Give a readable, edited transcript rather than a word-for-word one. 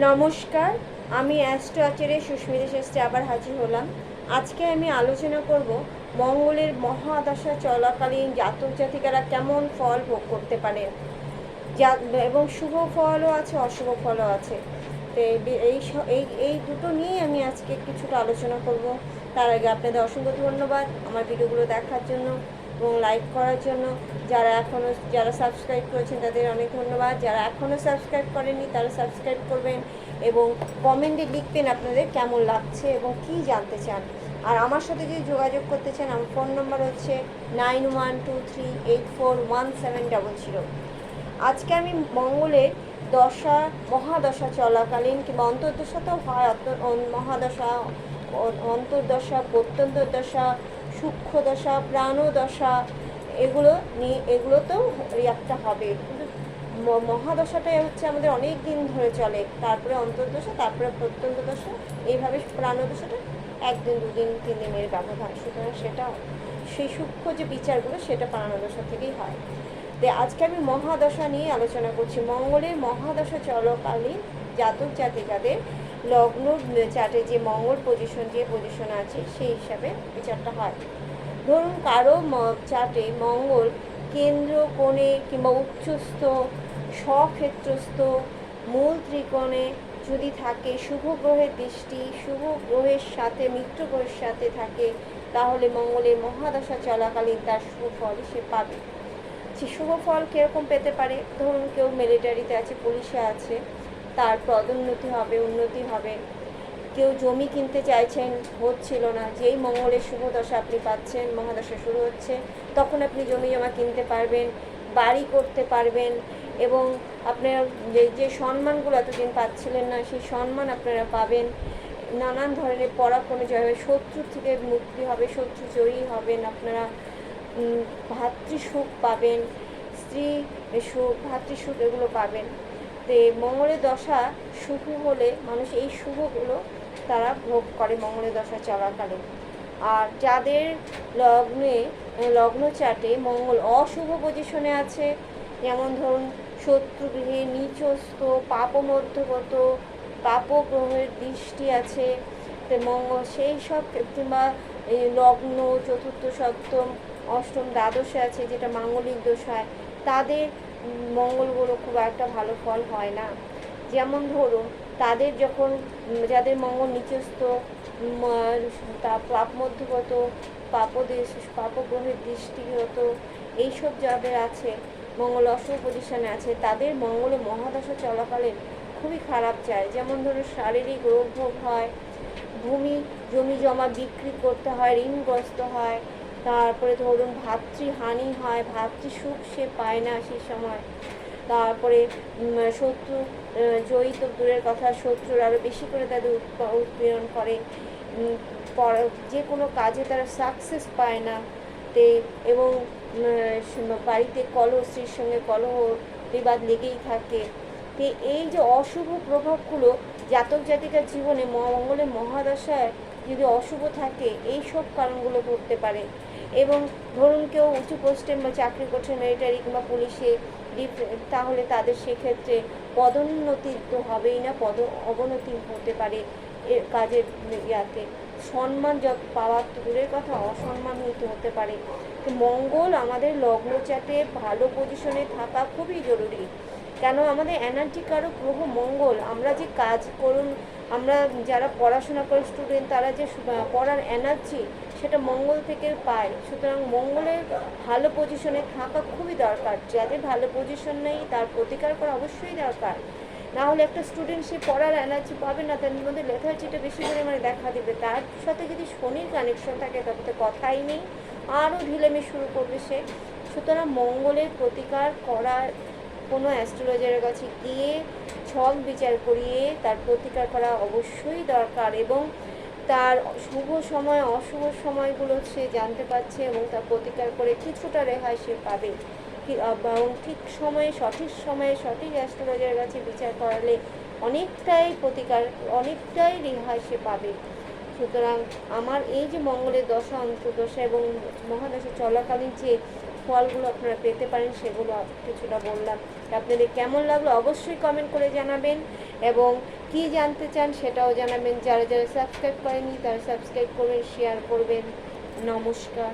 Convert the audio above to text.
নমস্কার, আমি অ্যাস্ট্রো আচার্য সুস্মিতা শাস্ত্রী আবার হাজির হলাম। আজকে আমি আলোচনা করব মঙ্গলের মহাদশা চলাকালীন জাতক জাতিকারা কেমন ফল ভোগ করতে পারে, এবং শুভ ফলও আছে, অশুভ ফলও আছে। তো এই দুটো নিয়েই আমি আজকে কিছুটা আলোচনা করব। তার আগে আপনাদের অসংখ্য ধন্যবাদ আমার ভিডিওগুলো দেখার জন্য এবং লাইক করার জন্য। যারা সাবস্ক্রাইব করেছেন তাদের অনেক ধন্যবাদ। যারা এখনও সাবস্ক্রাইব করেননি তারা সাবস্ক্রাইব করবেন এবং কমেন্টে লিখবেন আপনাদের কেমন লাগছে এবং কী জানতে চান। আর আমার সাথে যদি যোগাযোগ করতে চান, আমার ফোন নম্বর হচ্ছে 9123841700। আজকে আমি মঙ্গলের দশা মহাদশা চলাকালীন কিংবা অন্তর্দশা তো হয়, মহাদশা, অন্তর্দশা, প্রত্যন্তর্দশা, সূক্ষ্ম দশা, প্রাণদশা, এগুলোতেও একটা হবে। কিন্তু মহাদশাটাই হচ্ছে আমাদের অনেক দিন ধরে চলে, তারপরে অন্তর্দশা, তারপরে প্রত্যন্ত দশা, এইভাবে প্রাণদশাটা একদিন, দুদিন, 3 দিনের ব্যবধান। সুতরাং সেটা সেই সূক্ষ্ম যে বিচারগুলো সেটা প্রাণদশা থেকেই হয়। আজকে আমি মহাদশা নিয়ে আলোচনা করছি। মঙ্গলের মহাদশা চলাকালীন জাতক জাতিকাদের লগ্ন চার্টে যে মঙ্গল পজিশন আছে সেই হিসাবে বিচারটা হয়। ধরুন কারো চার্টে মঙ্গল কেন্দ্র কোণে কিংবা উচ্চস্থ, স্বক্ষেত্রস্থ, মূল ত্রিকোণে যদি থাকে, শুভ গ্রহের দৃষ্টি শুভ গ্রহের সাথে, মিত্র গ্রহের সাথে থাকে, তাহলে মঙ্গলের মহাদশা চলাকালীন তার সুফল সে পাবে। শুভ ফল কীরকম পেতে পারে? ধরুন কেউ মিলিটারিতে আছে, পুলিশে আছে, তার পদোন্নতি হবে, উন্নতি হবে। কেউ জমি কিনতে চাইছেন, হচ্ছিল না, যেই মঙ্গলের শুভ দশা আপনি পাচ্ছেন, মহাদশা শুরু হচ্ছে, তখন আপনি জমি জমা কিনতে পারবেন, বাড়ি করতে পারবেন এবং আপনার যে সম্মানগুলো এতদিন পাচ্ছিলেন না সেই সম্মান আপনারা পাবেন। নানান ধরনের পরাক্রমে জয় হবে, শত্রু থেকে মুক্তি হবে, শত্রু জয়ী হবেন আপনারা। ভাতৃসুখ পাবেন, স্ত্রী সুখ, ভাতৃসুখ এগুলো পাবেন। তো মঙ্গলের দশা শুভ হলে মানুষ এই শুভগুলো তারা ভোগ করে মঙ্গলের দশা চলাকালীন। আর যাদের লগ্ন চার্টে মঙ্গল অশুভ পজিশনে আছে, যেমন ধরুন শত্রু গৃহে, নিচস্থ, পাপমধ্যগত, পাপ গ্রহের দৃষ্টি আছে, তো মঙ্গল সেই সব, কিংবা লগ্ন চতুর্থ, সপ্তম, অষ্টম, দ্বাদশে আছে, যেটা মাঙ্গলিক দোষ হয়, তাদের মঙ্গলগুলো খুব একটা ভালো ফল হয় না। যেমন ধরুন যাদের মঙ্গল নিচস্থ, পাপ মধ্যগত, পাপগ্রহের দৃষ্টিগত, এইসব যাদের আছে, মঙ্গল অশুভ পজিশনে আছে, তাদের মঙ্গলে মহাদশা চলাকালীন খুবই খারাপ যায়। যেমন ধরুন শারীরিক রোগ ভোগ হয়, জমি জমা বিক্রি করতে হয়, ঋণগ্রস্ত হয়, তারপরে ধরুন ভাতৃহানি হয়, ভাতৃসুখ সে পায় না সেই সময়। তারপরে শত্রু জয়ী তো দূরের কথা, শত্রুর আরও বেশি করে তাদের উৎপীড়ন করে, যে কোনো কাজে তারা সাকসেস পায় না। এবং বাড়িতে কলহ, স্ত্রীর সঙ্গে কলহ, বিবাদ লেগেই থাকে। তো এই যে অশুভ প্রভাবগুলো জাতক জাতিকার জীবনে মঙ্গলের মহাদশায় যদি অশুভ থাকে, এই সব কারণগুলো ঘটতে পারে। এবং ধরুন কেউ উঁচু পোস্টে চাকরি করছে, মিলিটারি কিংবা পুলিশে, তাহলে তাদের সেক্ষেত্রে পদোন্নতি তো হবেই না, অবনতি হতে পারে এর কাজের ইয়াতে। সম্মান পাওয়ার তো দূরের কথা, অসম্মান হতে পারে। তো মঙ্গল আমাদের লগ্ন চার্টে ভালো পজিশনে থাকা খুবই জরুরি। কেন? আমাদের এনার্জিকারক গ্রহ মঙ্গল। আমরা যে কাজ করুন, আমরা যারা পড়াশোনা করে স্টুডেন্ট, তারা যে পড়ার এনার্জি সেটা মঙ্গল থেকে পায়। সুতরাং মঙ্গলের ভালো পজিশনে থাকা খুবই দরকার। যাদের ভালো পজিশন নেই তার প্রতিকার করা অবশ্যই দরকার। না হলে একটা স্টুডেন্ট সে পড়ার এনার্জি পাবে না, তার মধ্যে লেথার্জিটা বেশি পরিমাণে দেখা দেবে। তার সাথে যদি শনির কানেকশন থাকে তবে তো কথাই নেই, আরও ঢিলেমি শুরু করবে সে। সুতরাং মঙ্গলের প্রতিকার করার কোনো অ্যাস্ট্রোলজারের কাছে গিয়ে ছক বিচার করিয়ে তার প্রতিকার করা অবশ্যই দরকার, এবং তার শুভ সময় অশুভ সময়গুলো সে জানতে পারছে এবং তার প্রতিকার করে কিছুটা রেহাই সে পাবে। এবং ঠিক সময়ে সঠিক অ্যাস্ট্রোলজারের কাছে বিচার করালে অনেকটাই রেহাই সে পাবে। সুতরাং আমার এই যে মঙ্গলের দশা, অন্তর্দশা এবং মহাদশা চলাকালীন যে ফলগুলো আপনারা পেতে পারেন সেগুলো কিছুটা বললাম। আপনাদের কেমন লাগলো অবশ্যই কমেন্ট করে জানাবেন, এবং কী জানতে চান সেটাও জানাবেন। যারা যারা সাবস্ক্রাইব করেনি তারা সাবস্ক্রাইব করবেন, শেয়ার করবেন। নমস্কার।